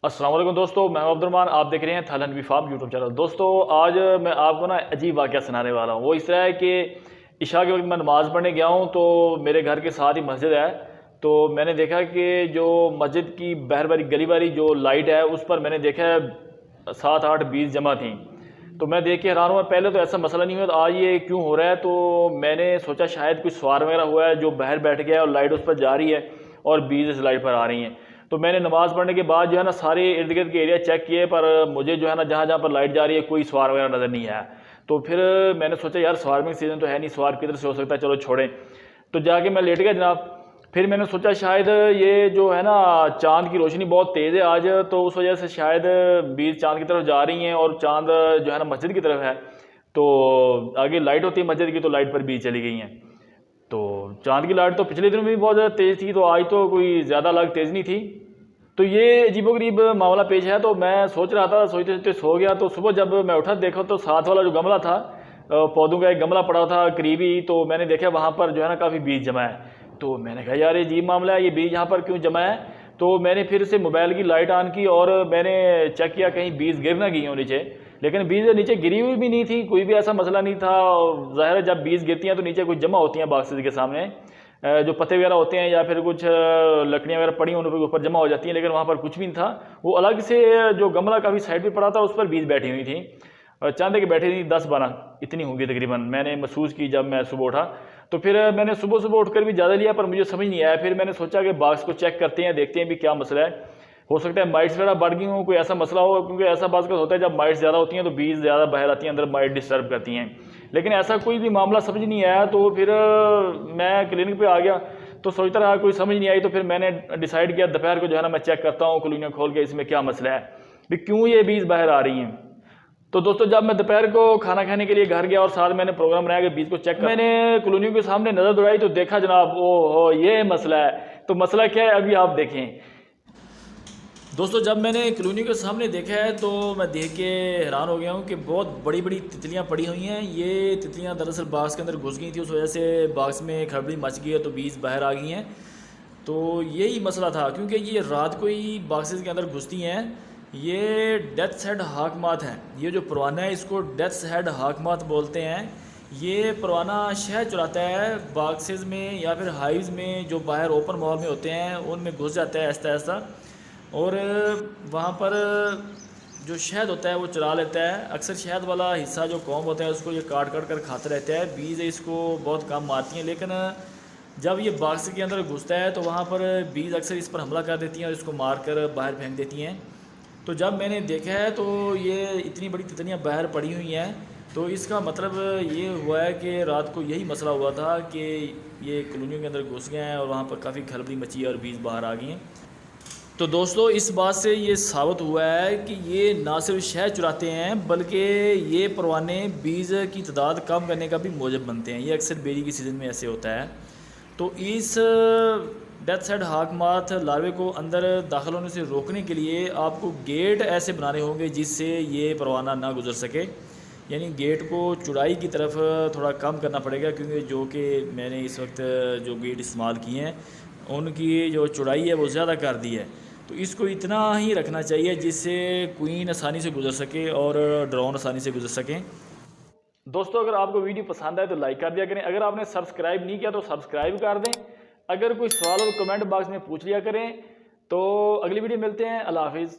अस्सलाम वालेकुम दोस्तों, मैं हूं अब्दुलरहमान। आप देख रहे हैं Thailand bee farm YouTube channel. दोस्तों आज मैं आपको ना अजीब वाक़या सुनाने वाला हूं। वो इस तरह है कि इशा के वक्त मैं नमाज़ पढ़ने गया हूं तो मेरे घर के साथ ही मस्जिद है। तो मैंने देखा कि जो मस्जिद की बाहर वाली गली वाली जो लाइट है उस पर मैंने देखा है 7-8 बीज जमा थी। तो मैं देख के हैरान हुआ। पहले तो ऐसा मसला नहीं हुआ, तो आज ये क्यों हो रहा है। तो मैंने सोचा शायद कुछ सवार वगैरह हुआ है जो बाहर बैठ गया है और लाइट उस पर जा रही है और बीज इस लाइट पर आ रही हैं। तो मैंने नमाज़ पढ़ने के बाद जो है ना सारे इर्द गिर्द के एरिया चेक किए, पर मुझे जो है ना जहाँ जहाँ पर लाइट जा रही है कोई सवार वगैरह नज़र नहीं आया। तो फिर मैंने सोचा यार स्वार्मिंग सीज़न तो है नहीं, सवार किधर से हो सकता है, चलो छोड़ें। तो जाके मैं लेट गया जनाब। फिर मैंने सोचा शायद ये जो है ना चांद की रोशनी बहुत तेज़ है आज, तो उस वजह से शायद बीज चांद की तरफ जा रही हैं और चांद जो है ना मस्जिद की तरफ है। तो आगे लाइट होती है मस्जिद की, तो लाइट पर बीज चली गई हैं। तो चांद की लाइट तो पिछले दिनों में भी बहुत ज़्यादा तेज़ थी, तो आज तो कोई ज़्यादा लाइट तेज़ नहीं थी। तो ये अजीबोगरीब मामला पेश है। तो मैं सोच रहा था, सोचते सोचते सो गया। तो सुबह जब मैं उठा देखा तो साथ वाला जो गमला था, पौधों का एक गमला पड़ा था करीबी, तो मैंने देखा वहाँ पर जो है ना काफ़ी बीज जमा है। तो मैंने कहा यार ये अजीब मामला है, ये बीज यहाँ पर क्यों जमा है। तो मैंने फिर से मोबाइल की लाइट ऑन की और मैंने चेक किया कहीं बीज गिर ना गई हो नीचे। लेकिन बीज नीचे गिरी हुई भी नहीं थी, कोई भी ऐसा मसला नहीं था। ज़ाहिर है जब बीज गिरती हैं तो नीचे कुछ जमा होती हैं बॉक्सेस के सामने, जो पत्ते वगैरह होते हैं या फिर कुछ लकड़ियाँ वगैरह पड़ी उन पर ऊपर जमा हो जाती हैं। लेकिन वहाँ पर कुछ भी नहीं था। वो अलग से जो गमला काफ़ी साइड पे पड़ा था उस पर बीज बैठी हुई थी, चांदे की बैठी थी 10-12 इतनी होंगी तकरीबन, मैंने महसूस की जब मैं सुबह उठा। तो फिर मैंने सुबह सुबह उठकर भी ज़्यादा लिया पर मुझे समझ नहीं आया। फिर मैंने सोचा कि बॉक्स को चेक करते हैं, देखते हैं भी क्या मसला है। हो सकता है माइट्स वगैरह बढ़ गई हो, कोई ऐसा मसला हो, क्योंकि ऐसा बात होता है जब माइट्स ज़्यादा होती हैं तो बीज ज़्यादा बाहर आती हैं, अंदर माइट डिस्टर्ब करती हैं। लेकिन ऐसा कोई भी मामला समझ नहीं आया। तो फिर मैं क्लिनिक पे आ गया। तो सोचता रहा, कोई समझ नहीं आई। तो फिर मैंने डिसाइड किया दोपहर को जो है ना मैं चेक करता हूँ कॉलोनियाँ खोल के, इसमें क्या मसला है भी, क्यों ये बीज बाहर आ रही हैं। तो दोस्तों जब मैं दोपहर को खाना खाने के लिए घर गया और साथ मैंने प्रोग्राम बनाया कि बीज को चेक कर, मैंने कॉलोनियों के सामने नज़र दौड़ाई तो देखा जनाब ओ हो ये मसला है। तो मसला क्या है अभी आप देखें। दोस्तों जब मैंने कॉलोनी के सामने देखा है तो मैं देख के हैरान हो गया हूँ कि बहुत बड़ी बड़ी तितलियाँ पड़ी हुई हैं। ये तितलियाँ दरअसल बाक्स के अंदर घुस गई थी, उस वजह से बाक्स में खड़बड़ी मच गई है तो बीज बाहर आ गई हैं। तो यही मसला था, क्योंकि ये रात को ही बॉक्सेस के अंदर घुसती हैं। ये डेथ्स हेड हाकमात हैं। ये जो परवाना है इसको डेथ्स हेड हाकमात बोलते हैं। ये परवाना शहद चुराता है बॉक्सेस में या फिर हाइव्स में, जो बाहर ओपन माहौल में होते हैं उनमें घुस जाता है आहिस्ता आहिस्ता, और वहाँ पर जो शहद होता है वो चुरा लेता है। अक्सर शहद वाला हिस्सा जो कॉम्ब होता है उसको ये काट काट कर खाता रहता है। बीज इसको बहुत कम मारती हैं, लेकिन जब ये बॉक्स के अंदर घुसता है तो वहाँ पर बीज अक्सर इस पर हमला कर देती हैं और इसको मार कर बाहर फेंक देती हैं। तो जब मैंने देखा है तो ये इतनी बड़ी तितलियाँ बाहर पड़ी हुई हैं, तो इसका मतलब ये हुआ है कि रात को यही मसला हुआ था कि ये कॉलोनियों के अंदर घुस गए हैं और वहाँ पर काफ़ी खलबली मची है और बीज बाहर आ गई हैं। तो दोस्तों इस बात से ये साबित हुआ है कि ये ना सिर्फ शहद चुराते हैं बल्कि ये परवाने बीज की तादाद कम करने का भी मौजब बनते हैं। ये अक्सर बेरी की सीज़न में ऐसे होता है। तो इस डेथ हेड हाकमात लार्वे को अंदर दाखिल होने से रोकने के लिए आपको गेट ऐसे बनाने होंगे जिससे ये परवाना ना गुजर सके। यानी गेट को चौड़ाई की तरफ थोड़ा कम करना पड़ेगा, क्योंकि जो कि मैंने इस वक्त जो गेट इस्तेमाल किए हैं उनकी जो चौड़ाई है वो ज़्यादा कर दी है। तो इसको इतना ही रखना चाहिए जिससे क्वीन आसानी से गुजर सके और ड्रोन आसानी से गुजर सकें। दोस्तों अगर आपको वीडियो पसंद आए तो लाइक कर दिया करें, अगर आपने सब्सक्राइब नहीं किया तो सब्सक्राइब कर दें। अगर कोई सवाल हो कमेंट बॉक्स में पूछ लिया करें। तो अगली वीडियो मिलते हैं। अल्लाह हाफिज़।